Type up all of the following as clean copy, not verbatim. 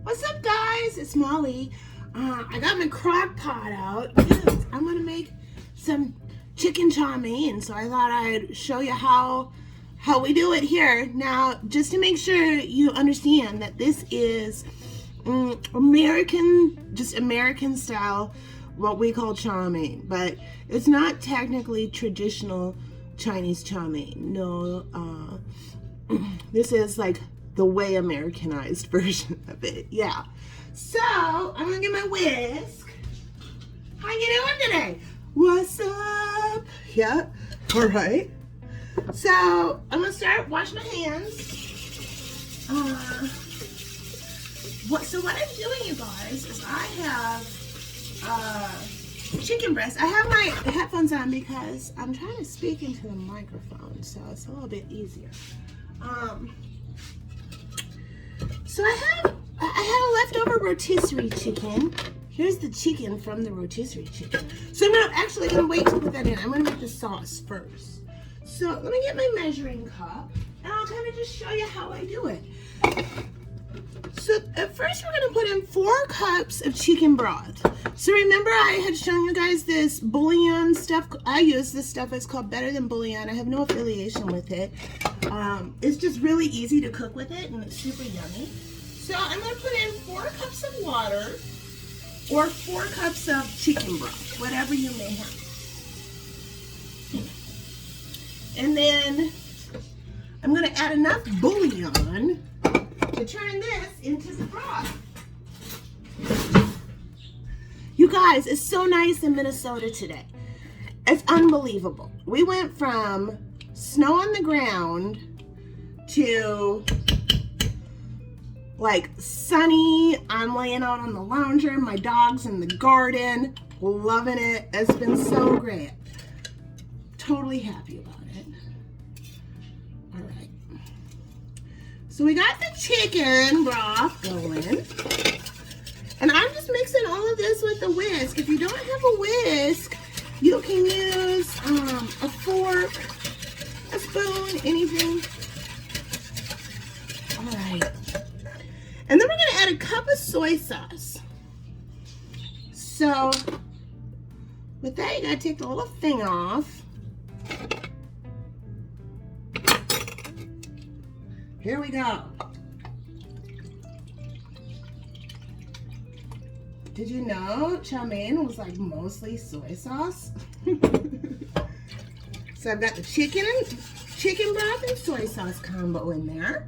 What's up, guys? It's Molly. I got my crock pot out. I'm gonna make some chicken chow mein, so I thought I'd show you how we do it here. Now, just to make sure you understand that this is American style, what we call chow mein, but it's not technically traditional Chinese chow mein. No, this is like the way Americanized version of it. Yeah. So I'm gonna get my whisk. How you doing today? What's up? Yeah. All right. So I'm gonna start washing my hands. So what I'm doing, you guys, is I have chicken breast. I have my headphones on because I'm trying to speak into the microphone, so it's a little bit easier. So I had a leftover rotisserie chicken. Here's the chicken from the rotisserie chicken. So I'm gonna wait to put that in. I'm gonna make the sauce first. So let me get my measuring cup, and I'll kind of just show you how I do it. So at first we're gonna put in 4 cups of chicken broth. So remember I had shown you guys this bouillon stuff. I use this stuff. It's called Better Than Bouillon. I have no affiliation with it. It's just really easy to cook with it, and it's super yummy. So I'm gonna put in 4 cups of water or 4 cups of chicken broth, whatever you may have. And then I'm gonna add enough bouillon to turn this into the broth. You guys, it's so nice in Minnesota today. It's unbelievable. We went from snow on the ground to like sunny. I'm laying out on the lounger, my dog's in the garden, loving it. It's been so great. Totally happy about it. All right. So we got the chicken broth going. And I'm just mixing all of this with a whisk. If you don't have a whisk, you can use a fork, a spoon, anything. All right. And then we're gonna add a cup of soy sauce. So with that, you gotta take the little thing off. Here we go. Did you know chow mein was like mostly soy sauce? So I've got the chicken broth and soy sauce combo in there.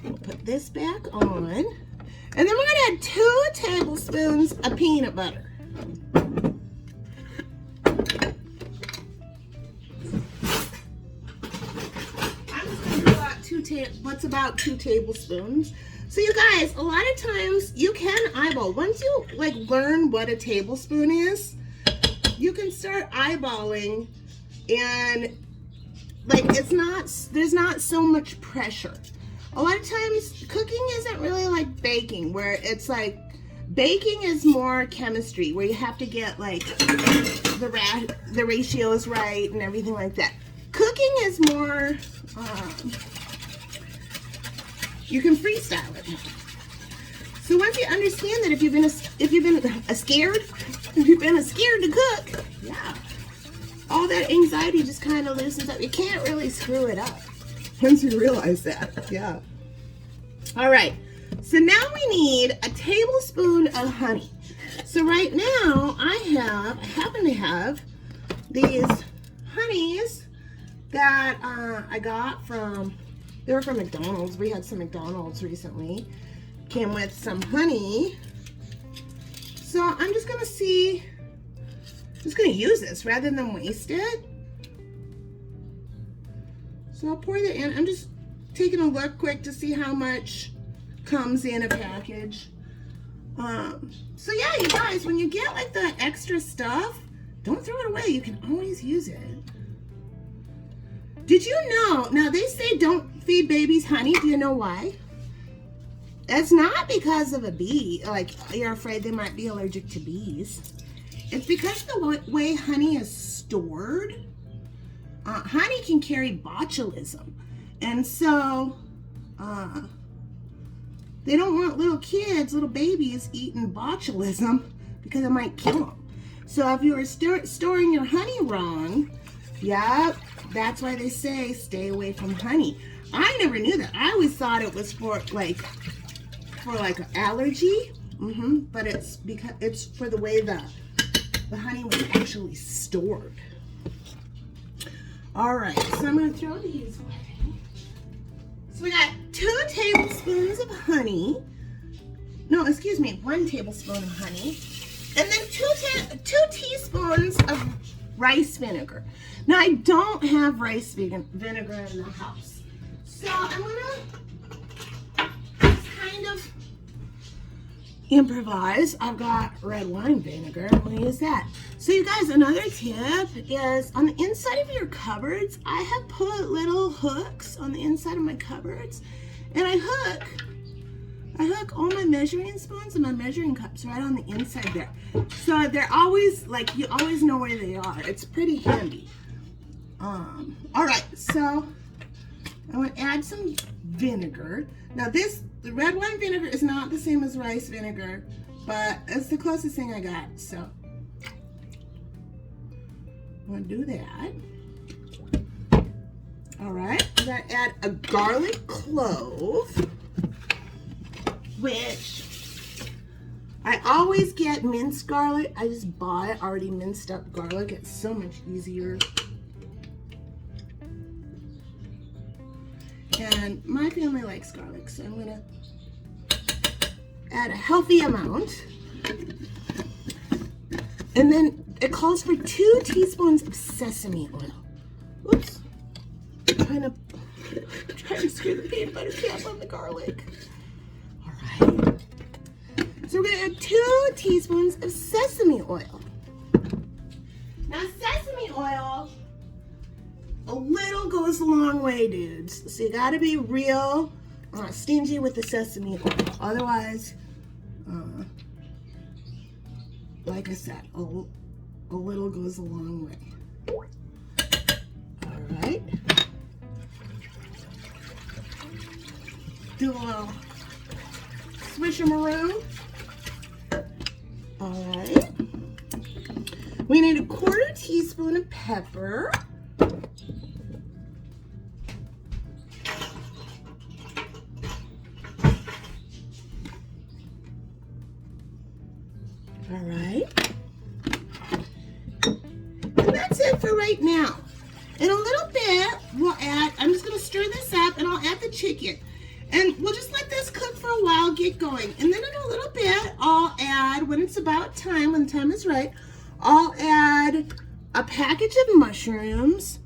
We'll put this back on. And then we're gonna add 2 tablespoons of peanut butter. What's about 2 tablespoons. So you guys, a lot of times you can eyeball. Once you like learn what a tablespoon is, you can start eyeballing, and like there's not so much pressure. A lot of times cooking isn't really like baking, where it's like baking is more chemistry, where you have to get like the ratios right and everything like that. Cooking is more you can freestyle it. So once you understand that, if you've been scared to cook, yeah, all that anxiety just kind of loosens up. You can't really screw it up once you realize that. Yeah. All right. So now we need a tablespoon of honey. So right now I happen to have these honeys that I got they were from McDonald's. We had some McDonald's recently. Came with some honey. So I'm just gonna use this rather than waste it. So I'll pour that in. I'm just taking a look quick to see how much comes in a package. So yeah, you guys, when you get like the extra stuff, don't throw it away. You can always use it. Did you know, now they say don't feed babies honey. Do you know why? It's not because of a bee, like you're afraid they might be allergic to bees. It's because the way honey is stored. Honey can carry botulism. And so they don't want little kids, little babies eating botulism because it might kill them. So if you are storing your honey wrong, yep, that's why they say stay away from honey. I never knew that. I always thought it was for like an allergy, but it's because it's for the way the honey was actually stored. All right, so I'm gonna throw these away. So we got 2 tablespoons of honey. No, excuse me, 1 tablespoon of honey. And then 2 teaspoons of rice vinegar. Now I don't have rice vinegar in the house. So I'm gonna just kind of improvise. I've got red wine vinegar. I'm gonna use that. So you guys, another tip is on the inside of your cupboards, I have put little hooks on the inside of my cupboards, and I hook all my measuring spoons and my measuring cups right on the inside there. So they're always, like, you always know where they are. It's pretty handy. All right, so I'm gonna add some vinegar. Now the red wine vinegar is not the same as rice vinegar, but it's the closest thing I got, so I'm gonna do that. All right, I'm gonna add a garlic clove, which I always get minced garlic. I just buy already minced up garlic. It's so much easier. And my family likes garlic, so I'm gonna add a healthy amount. And then it calls for 2 teaspoons of sesame oil. Oops. Trying to screw the peanut butter cap on the garlic. All right. So we're gonna add 2 teaspoons of sesame oil. Now sesame oil, a little goes a long way, dudes. So you gotta be real stingy with the sesame oil. Otherwise, like I said, a little goes a long way. All right. Do a little swish-a-maroon. All right. We need a 1/4 teaspoon of pepper. All right. And that's it for right now. In a little bit, we'll add, I'm just gonna stir this up and I'll add the chicken. And we'll just let this cook for a while, get going. And then in a little bit, I'll add, when it's about time, when the time is right, I'll add a package of mushrooms,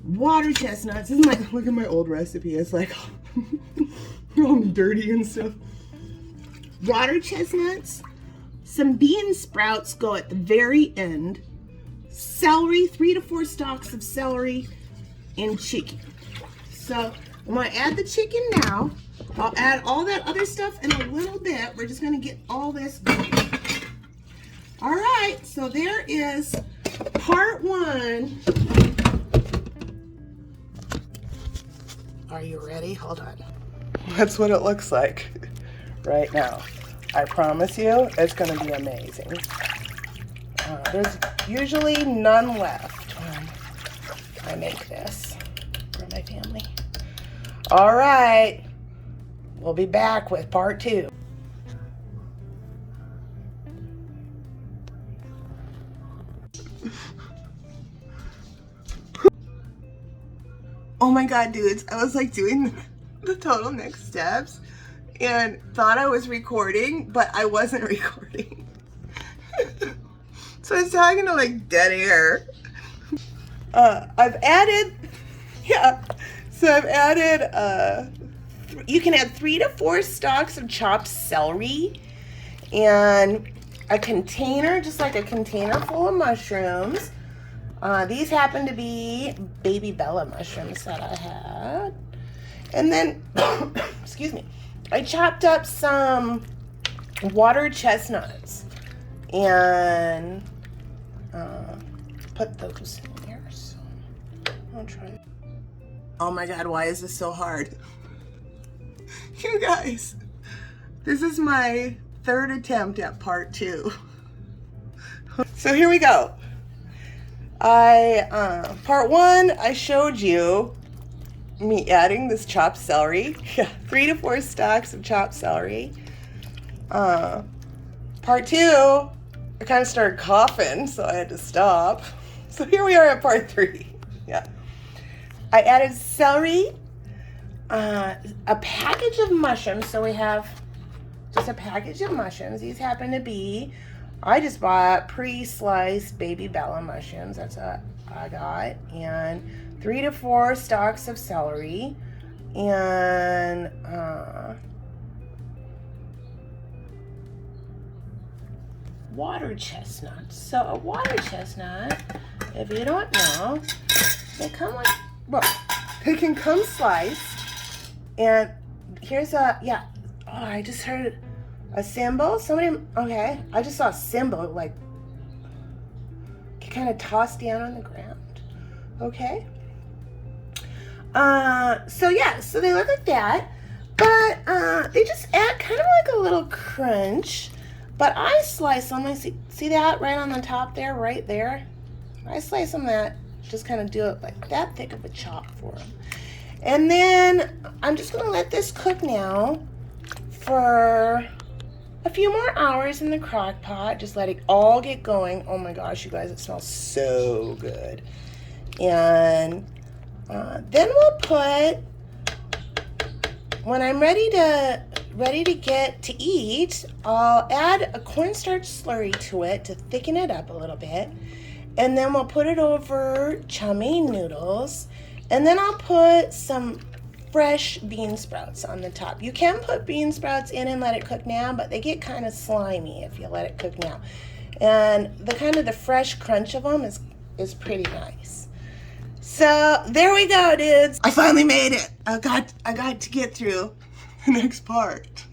water chestnuts. This is my, look at my old recipe. It's like all dirty and stuff. Water chestnuts, some bean sprouts go at the very end, celery, 3 to 4 stalks of celery, and chicken. So I'm gonna add the chicken now. I'll add all that other stuff in a little bit. We're just gonna get all this going. All right, so there is part 1. Are you ready? Hold on. That's what it looks like right now. I promise you, it's gonna be amazing. There's usually none left when I make this for my family. All right, we'll be back with part 2. Oh my God, dudes, I was like doing the total next steps and thought I was recording, but I wasn't recording. So I was talking to like dead air. I've added, you can add 3 to 4 stalks of chopped celery and a container, just like a container full of mushrooms. These happen to be baby Bella mushrooms that I had. And then, excuse me, I chopped up some water chestnuts and put those in here. So I'll try. Oh my God, why is this so hard? You guys, This is my third attempt at part 2. So here we go. Part 1, I showed you me adding this chopped celery. Yeah, 3 to 4 stalks of chopped celery. Part 2, I kind of started coughing, so I had to stop. So here we are at part 3. Yeah. I added celery, a package of mushrooms. So we have just a package of mushrooms. These happen to be, I just bought pre-sliced baby bella mushrooms. That's what I got. And 3 to 4 stalks of celery. And water chestnuts. So a water chestnut, if you don't know, they come like, well, they can come sliced. And here's a, yeah, oh, I just heard a cymbal. Somebody, okay, I just saw a cymbal like kind of tossed down on the ground. Okay. So yeah, so they look like that, but they just add kind of like a little crunch. But I slice them. I see that right on the top there, right there. I slice them that, just kind of do it like that thick of a chop for them. And then I'm just gonna let this cook now for a few more hours in the crock pot. Just let it all get going. Oh my gosh, you guys, it smells so good. And then we'll put, when I'm ready to get to eat, I'll add a cornstarch slurry to it to thicken it up a little bit. And then we'll put it over chow mein noodles. And then I'll put some fresh bean sprouts on the top. You can put bean sprouts in and let it cook now, but they get kind of slimy if you let it cook now. And the kind of the fresh crunch of them is pretty nice. So there we go, dudes. I finally made it. I got to get through the next part.